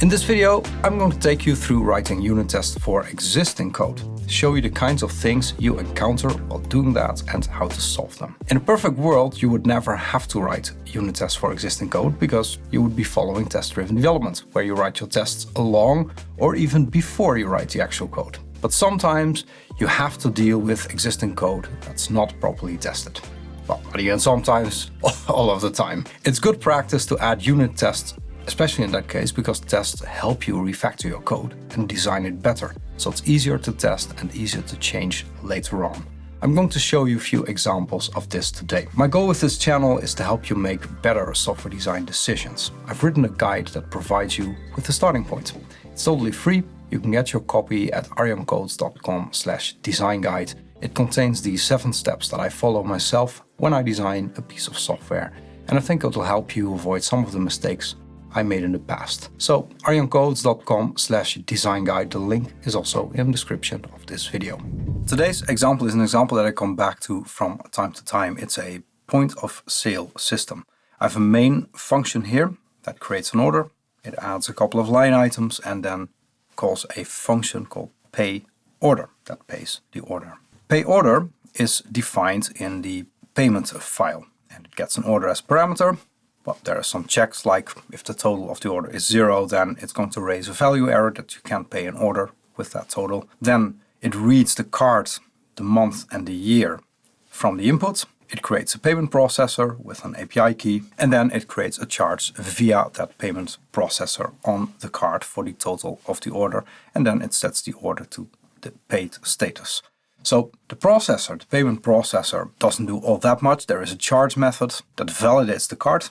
In this video, I'm going to take you through writing unit tests for existing code, show you the kinds of things you encounter while doing that and how to solve them. In a perfect world, you would never have to write unit tests for existing code because you would be following test-driven development, where you write your tests along or even before you write the actual code. But sometimes you have to deal with existing code that's not properly tested. Well, not even sometimes, all of the time. It's good practice to add unit tests, especially in that case, because tests help you refactor your code and design it better, so it's easier to test and easier to change later on. I'm going to show you a few examples of this today. My goal with this channel is to help you make better software design decisions. I've written a guide that provides you with a starting point. It's totally free. You can get your copy at ArjanCodes.com/design guide. It contains the 7 steps that I follow myself when I design a piece of software, and I think it will help you avoid some of the mistakes I made in the past. So ArjanCodes.com/design guide. The link is also in the description of this video. Today's example is an example that I come back to from time to time. It's a point of sale system. I have a main function here that creates an order. It adds a couple of line items and then calls a function called payOrder that pays the order. PayOrder is defined in the payment file, and it gets an order as parameter. But there are some checks, like if the total of the order is 0, then it's going to raise a value error that you can't pay an order with that total. Then it reads the card, the month and the year from the input. It creates a payment processor with an API key, and then it creates a charge via that payment processor on the card for the total of the order, and then it sets the order to the paid status. So the processor, the payment processor, doesn't do all that much. There is a charge method that validates the card.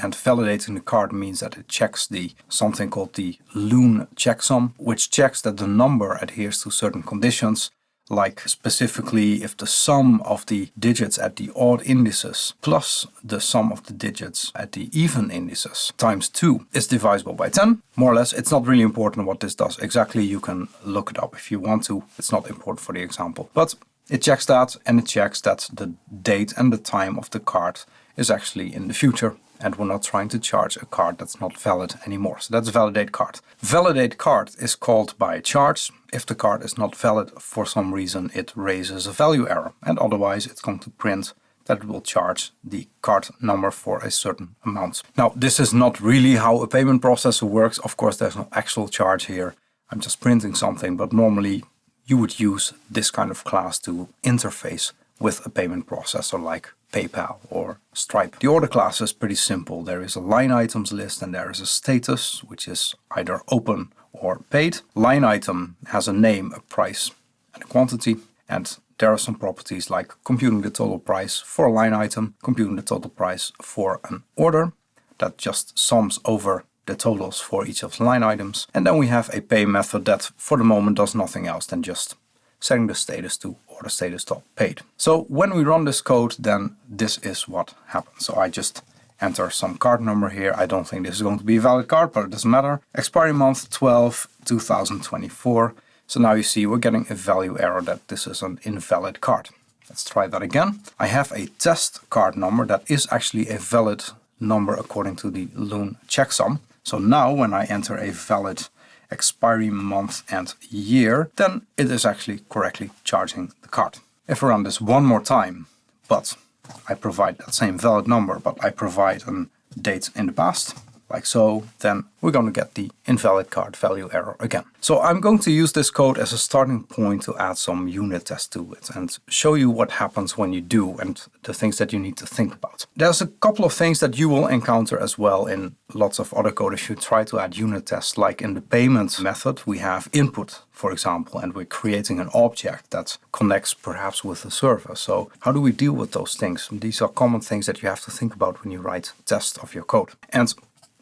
And validating the card means that it checks something called the loon checksum, which checks that the number adheres to certain conditions, like specifically if the sum of the digits at the odd indices plus the sum of the digits at the even indices times 2 is divisible by 10. More or less, it's not really important what this does exactly. You can look it up if you want to. It's not important for the example. But it checks that, and it checks that the date and the time of the card is actually in the future. And we're not trying to charge a card that's not valid anymore. So that's validate card. Validate card is called by charge. If the card is not valid for some reason, it raises a value error. And otherwise, it's going to print that it will charge the card number for a certain amount. Now, this is not really how a payment processor works. Of course, there's no actual charge here. I'm just printing something, but normally you would use this kind of class to interface with a payment processor like PayPal or Stripe. The order class is pretty simple. There is a line items list and there is a status, which is either open or paid. Line item has a name, a price, and a quantity. And there are some properties like computing the total price for a line item, computing the total price for an order that just sums over the totals for each of the line items. And then we have a pay method that for the moment does nothing else than just setting the status to order status.paid. So when we run this code, then this is what happens. So I just enter some card number here. I don't think this is going to be a valid card, but it doesn't matter. Expiry month 12/2024. So now you see we're getting a value error that this is an invalid card. Let's try that again. I have a test card number that is actually a valid number according to the loon checksum. So now when I enter a valid expiry month and year, then it is actually correctly charging the card. If I run this one more time, but I provide that same valid number, but I provide a date in the past, like so, then we're going to get the invalid card value error again. So I'm going to use this code as a starting point to add some unit tests to it and show you what happens when you do and the things that you need to think about. There's a couple of things that you will encounter as well in lots of other code if you try to add unit tests. Like in the payment method, we have input, for example, and we're creating an object that connects perhaps with the server. So how do we deal with those things? These are common things that you have to think about when you write tests of your code. And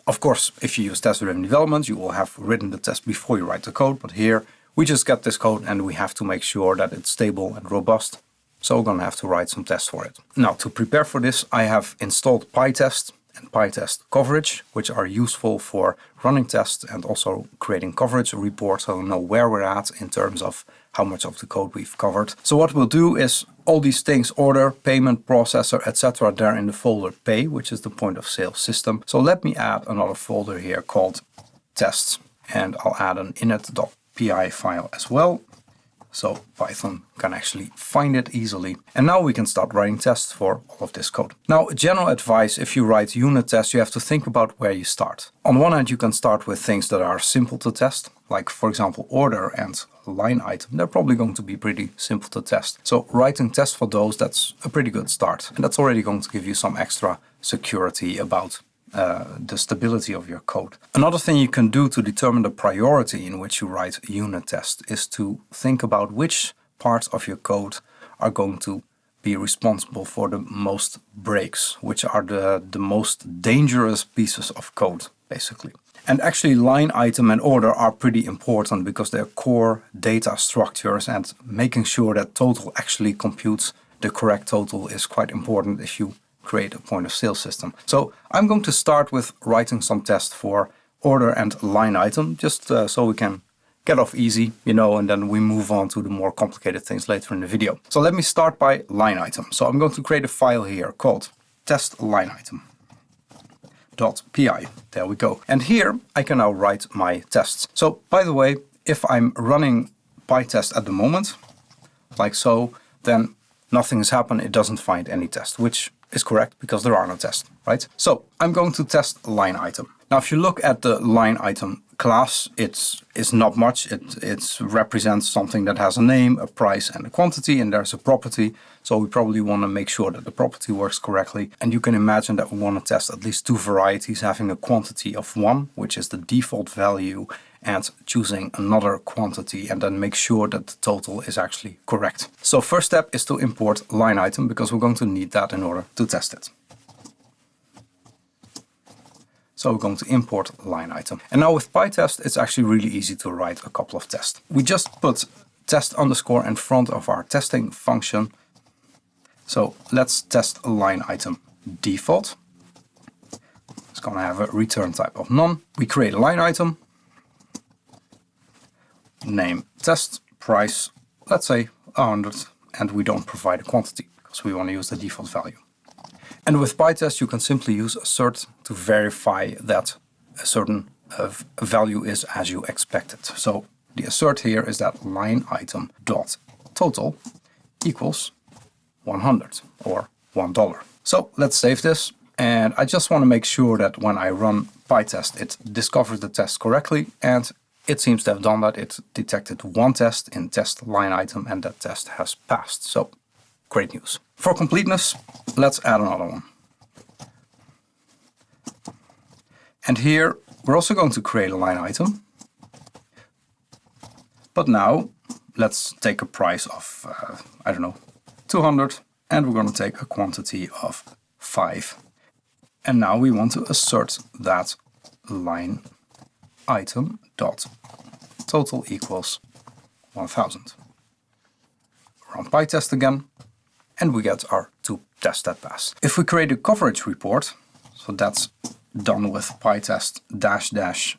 of course, if you use test-driven development, you will have written the test before you write the code. But here, we just get this code and we have to make sure that it's stable and robust. So we're going to have to write some tests for it. Now, to prepare for this, I have installed PyTest and PyTest coverage, which are useful for running tests and also creating coverage reports so we know where we're at in terms of how much of the code we've covered. So what we'll do is all these things, order, payment, processor, etc. they're in the folder pay, which is the point of sale system. So let me add another folder here called tests. and I'll add an init.py file as well, so Python can actually find it easily. And now we can start writing tests for all of this code. Now, general advice, if you write unit tests, you have to think about where you start. On one hand, you can start with things that are simple to test, like for example, order and line item. They're probably going to be pretty simple to test. So writing tests for those, that's a pretty good start. And that's already going to give you some extra security about the stability of your code. Another thing you can do to determine the priority in which you write unit tests is to think about which parts of your code are going to be responsible for the most breaks, which are the most dangerous pieces of code, basically. And actually, line item and order are pretty important because they're core data structures, and making sure that total actually computes the correct total is quite important if you create a point of sale system. So I'm going to start with writing some tests for order and line item, just so we can get off easy, and then we move on to the more complicated things later in the video. So let me start by line item. So I'm going to create a file here called test line item.py. There we go. And here I can now write my tests. So by the way, if I'm running PyTest at the moment, like so, then nothing has happened. It doesn't find any test, which is correct because there are no tests, right? So I'm going to test line item. Now, if you look at the line item class, it's not much. It represents something that has a name, a price, and a quantity, and there's a property. So we probably want to make sure that the property works correctly. And you can imagine that we want to test at least two varieties, having a quantity of 1, which is the default value, and choosing another quantity, and then make sure that the total is actually correct. So first step is to import line item, because we're going to need that in order to test it. So we're going to import line item. And now with PyTest, it's actually really easy to write a couple of tests. We just put test underscore in front of our testing function. So let's test a line item default. It's going to have a return type of none. We create a line item. Name test, price, let's say 100, and we don't provide a quantity because we want to use the default value. And with PyTest, you can simply use assert to verify that a certain value is as you expected. So the assert here is that line item dot total equals 100 or $1. So let's save this. And I just want to make sure that when I run PyTest, it discovers the test correctly, and it seems to have done that. It detected one test in test line item, and that test has passed. So great news. For completeness, let's add another one. And here we're also going to create a line item. But now let's take a price of, 200, and we're going to take a quantity of 5. And now we want to assert that line item dot total equals 1000. Run PyTest again, and we get our 2 tests that pass. If we create a coverage report, so that's done with PyTest --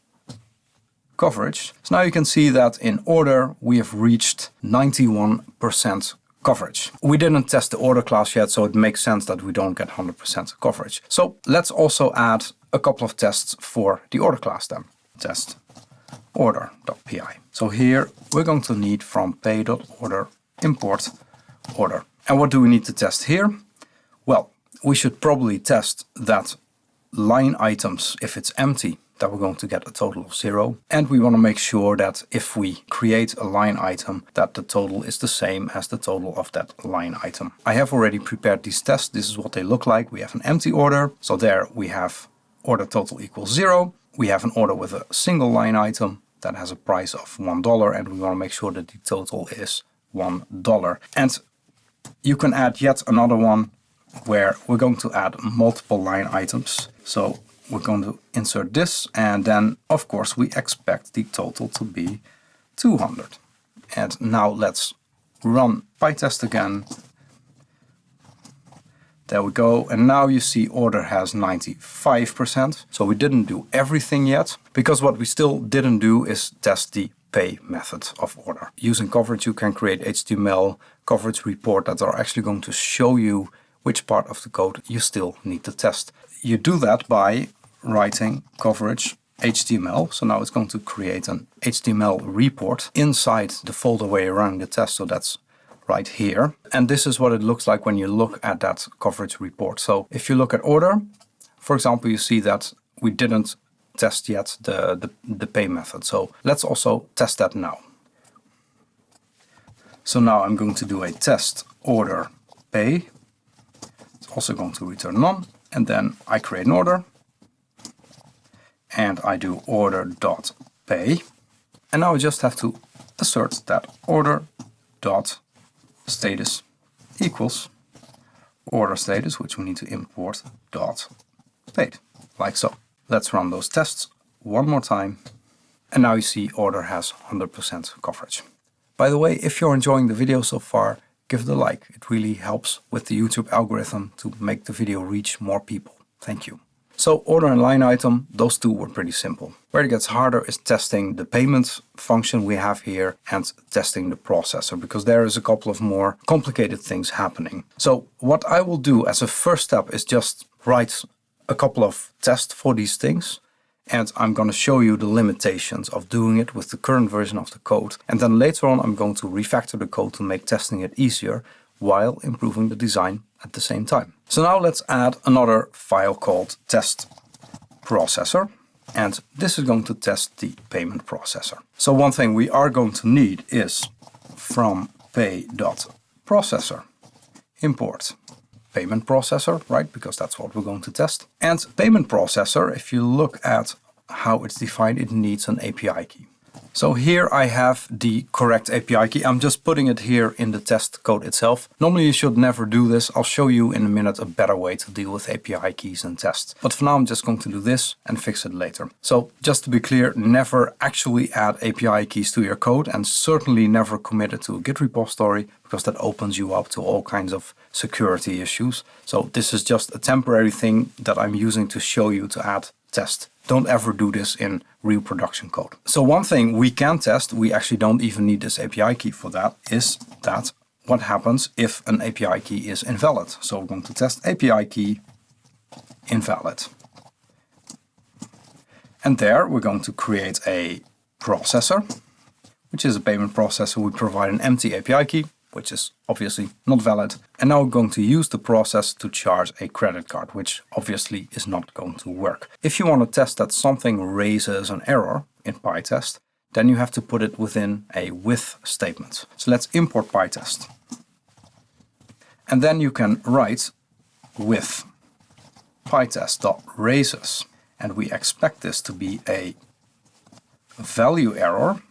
coverage. So now you can see that in order we have reached 91% coverage. We didn't test the order class yet, so it makes sense that we don't get 100% coverage. So let's also add a couple of tests for the order class then. Test order.py. So here we're going to need from pay.order import order. And what do we need to test here? Well, we should probably test that line items, if it's empty, that we're going to get a total of 0. And we want to make sure that if we create a line item, that the total is the same as the total of that line item. I have already prepared these tests. This is what they look like. We have an empty order. So there we have order total equals 0. We have an order with a single line item that has a price of $1, and we want to make sure that the total is $1. And you can add yet another one where we're going to add multiple line items. So we're going to insert this, and then of course we expect the total to be 200. And now let's run PyTest again. There we go, and now you see order has 95%. So we didn't do everything yet, because what we still didn't do is test the pay method of order. Using coverage, you can create HTML coverage report that are actually going to show you which part of the code you still need to test. You do that by writing coverage HTML. So now it's going to create an HTML report inside the folder where you're running the test. So that's right here. And this is what it looks like when you look at that coverage report. So if you look at order, for example, you see that we didn't test yet the pay method. So let's also test that now. So now I'm going to do a test order pay. It's also going to return none. And then I create an order. And I do order.pay. And now I just have to assert that order.status equals order status, which we need to import dot paid, like so. Let's run those tests one more time. And now you see order has 100% coverage. By the way, if you're enjoying the video so far, give it a like. It really helps with the YouTube algorithm to make the video reach more people. Thank you. So order and LineItem, those two were pretty simple. Where it gets harder is testing the payment function we have here and testing the processor, because there is a couple of more complicated things happening. So what I will do as a first step is just write a couple of tests for these things. And I'm going to show you the limitations of doing it with the current version of the code. And then later on, I'm going to refactor the code to make testing it easier while improving the design at the same time. So now let's add another file called test processor. And this is going to test the payment processor. So one thing we are going to need is from pay.processor import payment processor, right? Because that's what we're going to test. And payment processor, if you look at how it's defined, it needs an API key. So here I have the correct API key. I'm just putting it here in the test code itself. Normally you should never do this. I'll show you in a minute a better way to deal with API keys and tests. But for now I'm just going to do this and fix it later. So just to be clear, never actually add API keys to your code, and certainly never commit it to a Git repository, because that opens you up to all kinds of security issues. So this is just a temporary thing that I'm using to show you to add test. Don't ever do this in real production code. So one thing we can test, we actually don't even need this API key for that, is that what happens if an API key is invalid. So we're going to test API key invalid. And there we're going to create a processor, which is a payment processor. We provide an empty API key, which is obviously not valid. And now we're going to use the process to charge a credit card, which obviously is not going to work. If you want to test that something raises an error in PyTest, then you have to put it within a with statement. So let's import PyTest. And then you can write with PyTest.raises. And we expect this to be a value error.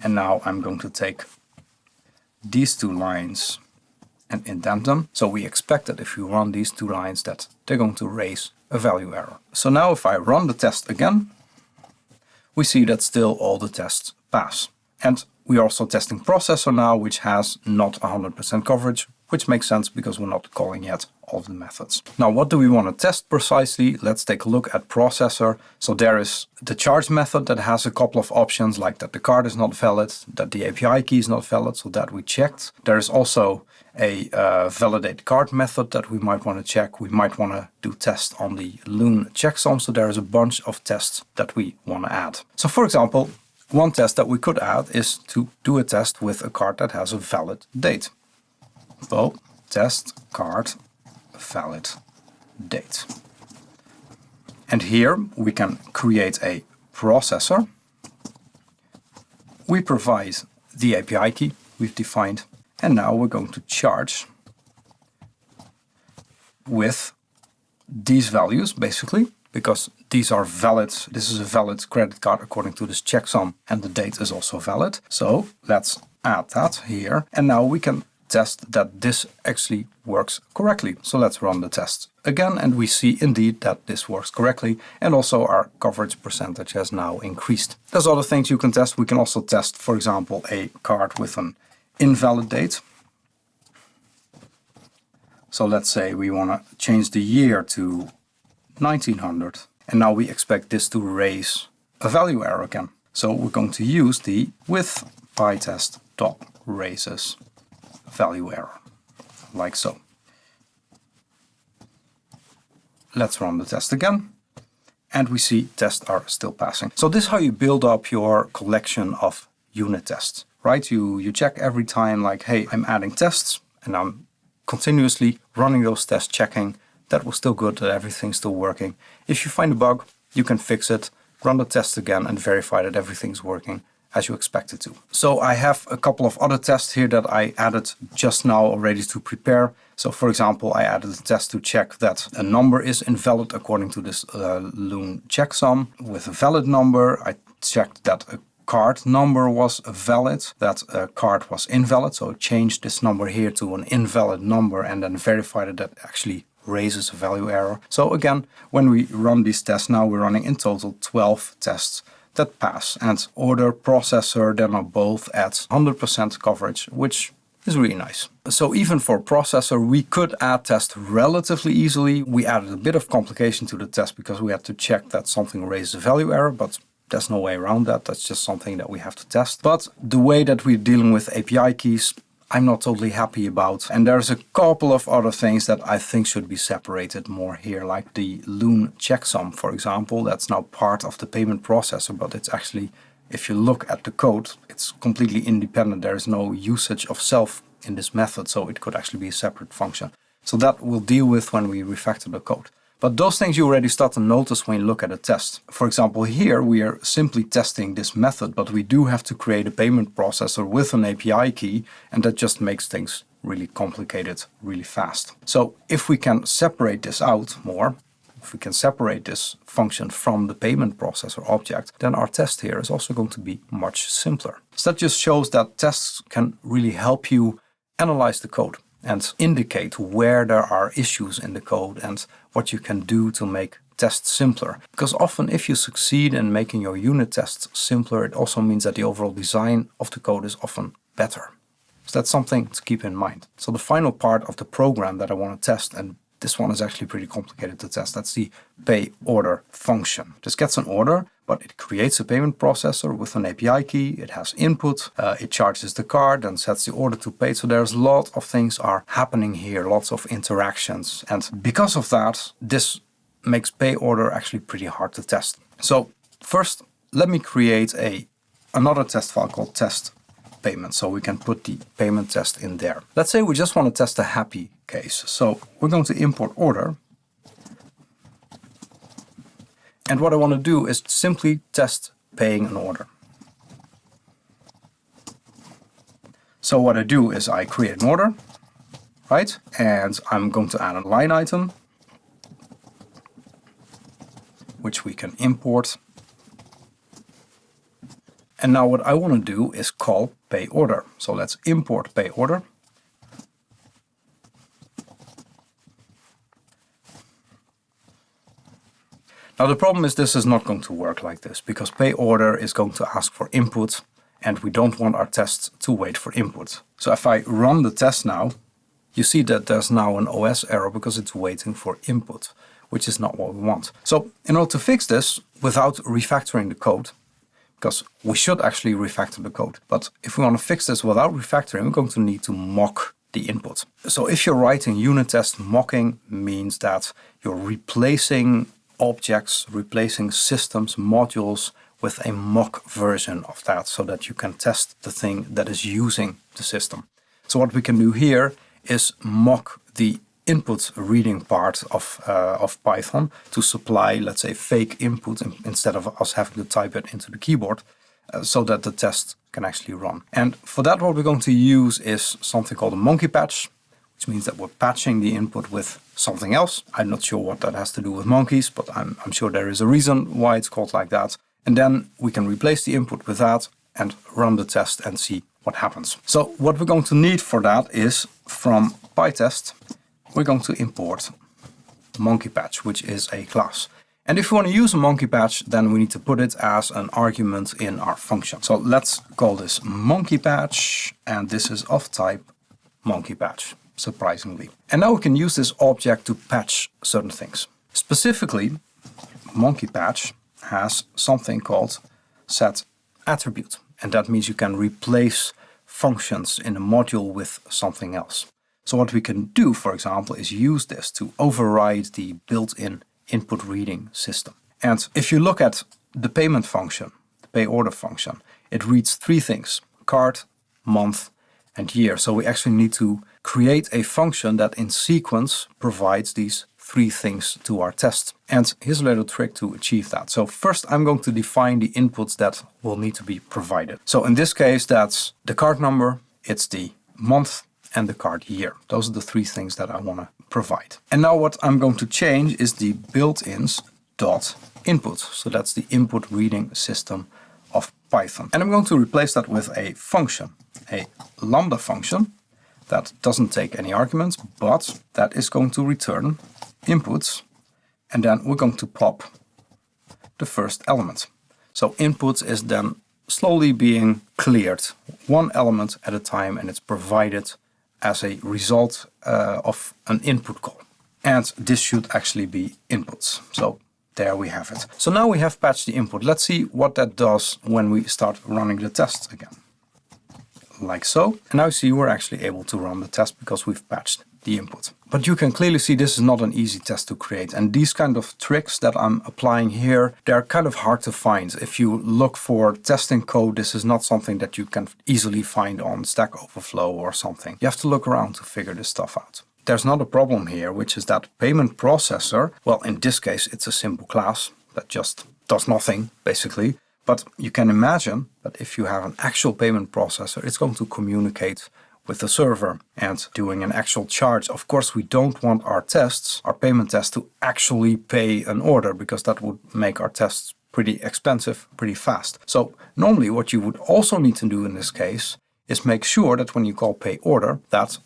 And now I'm going to take these two lines and indent them. So we expect that if you run these two lines that they're going to raise a value error. So now if I run the test again, we see that still all the tests pass. And we are also testing processor now, which has not 100% coverage, which makes sense because we're not calling yet all of the methods. Now, what do we want to test precisely? Let's take a look at processor. So there is the charge method that has a couple of options, like that the card is not valid, that the API key is not valid, so that we checked. There is also a validate card method that we might want to check. We might want to do tests on the loon checksum. So there is a bunch of tests that we want to add. So for example, one test that we could add is to do a test with a card that has a valid date. So test card valid date. And here we can create a processor. We provide the API key we've defined. And now we're going to charge with these values, basically, because these are valid. This is a valid credit card according to this checksum, and the date is also valid. So let's add that here. And now we can test that this actually works correctly. So let's run the test again, and we see indeed that this works correctly, and also our coverage percentage has now increased. There's other things you can test. We can also test, for example, a card with an invalid date. So let's say we want to change the year to 1900, and now we expect this to raise a value error again. So we're going to use the with pytest.raises value error, like so. Let's run the test again. and we see tests are still passing. So this is how you build up your collection of unit tests, right? You check every time like, hey, I'm adding tests and I'm continuously running those tests, checking that was still good, that everything's still working. If you find a bug, you can fix it, run the test again and verify that everything's working as you expect it to. So I have a couple of other tests here that I added just now already to prepare. So for example, I added a test to check that a number is invalid according to this Loon checksum. With a valid number, I checked that a card number was valid, that a card was invalid. So I changed this number here to an invalid number and then verified that actually raises a value error. So again, when we run these tests now, we're running in total 12 tests that pass, and order, processor, then are both at 100% coverage, which is really nice. So even for processor, we could add tests relatively easily. We added a bit of complication to the test because we had to check that something raises a value error, but there's no way around that. That's just something that we have to test. But the way that we're dealing with API keys, I'm not totally happy about. And there's a couple of other things that I think should be separated more here, like the Loon checksum, for example. That's now part of the payment processor, but it's actually, if you look at the code, it's completely independent. There is no usage of self in this method, so it could actually be a separate function. So that we'll deal with when we refactor the code. But those things you already start to notice when you look at a test. For example, here we are simply testing this method, but we do have to create a payment processor with an API key, and that just makes things really complicated really fast. So if we can separate this out more, if we can separate this function from the payment processor object, then our test here is also going to be much simpler. So that just shows that tests can really help you analyze the code and indicate where there are issues in the code and what you can do to make tests simpler. Because often if you succeed in making your unit tests simpler, it also means that the overall design of the code is often better. So that's something to keep in mind. So the final part of the program that I want to test, and this one is actually pretty complicated to test, that's the pay order function. This gets an order, but it creates a payment processor with an API key. It has input, it charges the card and sets the order to pay. So there's a lot of things are happening here, lots of interactions. And because of that, this makes pay order actually pretty hard to test. So first, let me create another test file called test payment, so we can put the payment test in there. Let's say we just want to test a happy case. So we're going to import order. And what I want to do is simply test paying an order. So what I do is I create an order, right? And I'm going to add a line item, which we can import. And now what I want to do is call pay order. So let's import pay order. Now the problem is this is not going to work like this, because pay order is going to ask for input and we don't want our tests to wait for input. So if I run the test now, you see that there's now an OS error because it's waiting for input, which is not what we want. So in order to fix this without refactoring the code, because we should actually refactor the code, but if we want to fix this without refactoring, we're going to need to mock the input. So if you're writing unit test, mocking means that you're replacing objects, replacing systems, modules with a mock version of that so that you can test the thing that is using the system. So what we can do here is mock the input reading part of Python to supply, let's say, fake input instead of us having to type it into the keyboard so that the test can actually run. And for that, what we're going to use is something called a monkey patch, which means that we're patching the input with something else. I'm not sure what that has to do with monkeys, but I'm sure there is a reason why it's called like that. And then we can replace the input with that and run the test and see what happens. So what we're going to need for that is from PyTest, we're going to import monkey patch, which is a class. And if we want to use a monkey patch, then we need to put it as an argument in our function. So let's call this monkey patch, and this is of type monkey patch, surprisingly. And now we can use this object to patch certain things. Specifically, monkey patch has something called set attribute. And that means you can replace functions in a module with something else. So what we can do, for example, is use this to override the built-in input reading system. And if you look at the payment function, the pay order function, it reads three things: card, month, and year. So we actually need to create a function that in sequence provides these three things to our test. And here's a little trick to achieve that. So first I'm going to define the inputs that will need to be provided. So in this case, that's the card number, it's the month, and the card year. Those are the three things that I want to provide. And now what I'm going to change is the built-ins dot input. So that's the input reading system of Python. And I'm going to replace that with a function, a lambda function that doesn't take any arguments, but that is going to return inputs, and then we're going to pop the first element. So inputs is then slowly being cleared one element at a time, and it's provided as a result of an input call. And this should actually be inputs. So there we have it. So now we have patched the input. Let's see what that does when we start running the test again. Like so. And now you see we're actually able to run the test because we've patched the input. But you can clearly see this is not an easy test to create. And these kind of tricks that I'm applying here, they're kind of hard to find. If you look for testing code, this is not something that you can easily find on Stack Overflow or something. You have to look around to figure this stuff out. There's not a problem here, which is that payment processor, well, in this case, it's a simple class that just does nothing, basically. But you can imagine that if you have an actual payment processor, it's going to communicate with the server and doing an actual charge. Of course, we don't want our tests, our payment tests, to actually pay an order, because that would make our tests pretty expensive, pretty fast. So normally what you would also need to do in this case is make sure that when you call pay order, that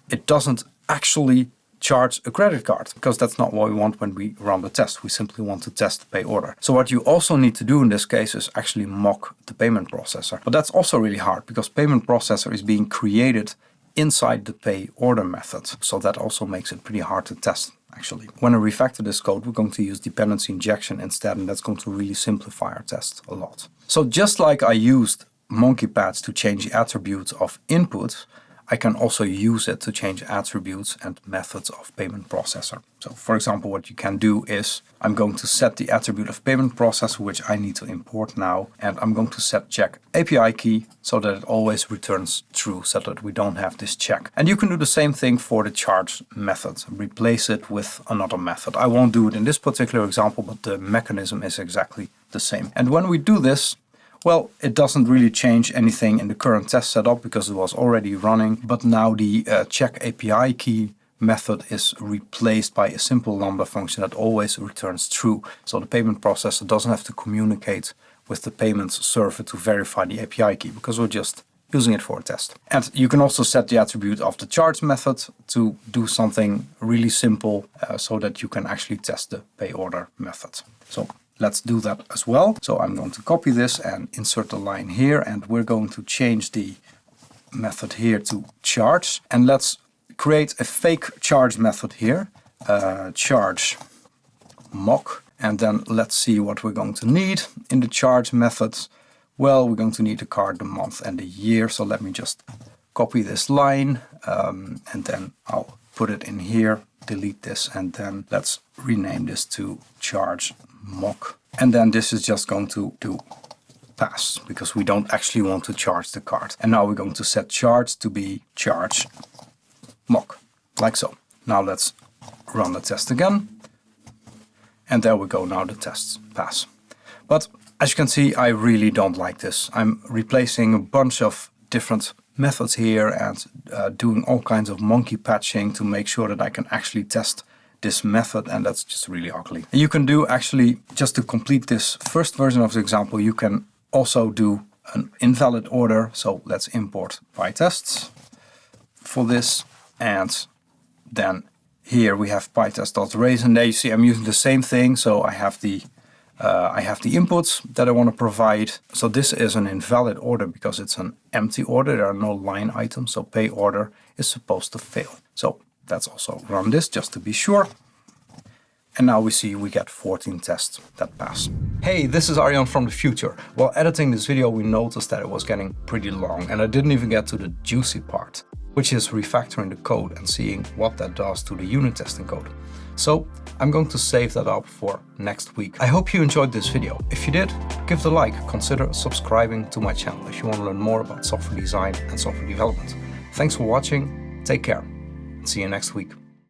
it doesn't actually charge a credit card, because that's not what we want when we run the test. We simply want to test the pay order. So what you also need to do in this case is actually mock the payment processor. But that's also really hard, because payment processor is being created inside the pay order method. So that also makes it pretty hard to test, actually. When I refactor this code, we're going to use dependency injection instead, and that's going to really simplify our test a lot. So just like I used monkey pads to change the attributes of input, I can also use it to change attributes and methods of payment processor. So for example, what you can do is I'm going to set the attribute of payment processor, which I need to import now. And I'm going to set check API key so that it always returns true, so that we don't have this check. And you can do the same thing for the charge method. Replace it with another method. I won't do it in this particular example, but the mechanism is exactly the same. And when we do this, well, it doesn't really change anything in the current test setup because it was already running. But now the check API key method is replaced by a simple lambda function that always returns true. So the payment processor doesn't have to communicate with the payments server to verify the API key, because we're just using it for a test. And you can also set the attribute of the charge method to do something really simple so that you can actually test the pay order method. So let's do that as well. So I'm going to copy this and insert a line here, and we're going to change the method here to charge. And let's create a fake charge method here, charge mock. And then let's see what we're going to need in the charge methods. Well, we're going to need the card, the month, and the year. So let me just copy this line and then I'll put it in here, delete this, and then let's rename this to charge mock. And then this is just going to do pass, because we don't actually want to charge the card. And now we're going to set charge to be charge mock, like so. Now let's run the test again. And there we go, now the tests pass. But as you can see, I really don't like this. I'm replacing a bunch of different methods here and doing all kinds of monkey patching to make sure that I can actually test this method, and that's just really ugly. And you can do actually, just to complete this first version of the example, you can also do an invalid order. So let's import pytests for this, and then here we have pytest.raise, and there you see I'm using the same thing. So I have the inputs that I want to provide. So this is an invalid order because it's an empty order. There are no line items, so pay order is supposed to fail. So let's also run this just to be sure. And now we see we get 14 tests that pass. Hey, this is Arjan from the future. While editing this video, we noticed that it was getting pretty long and I didn't even get to the juicy part, which is refactoring the code and seeing what that does to the unit testing code. So I'm going to save that up for next week. I hope you enjoyed this video. If you did, give it a like, consider subscribing to my channel if you want to learn more about software design and software development. Thanks for watching, take care, and see you next week.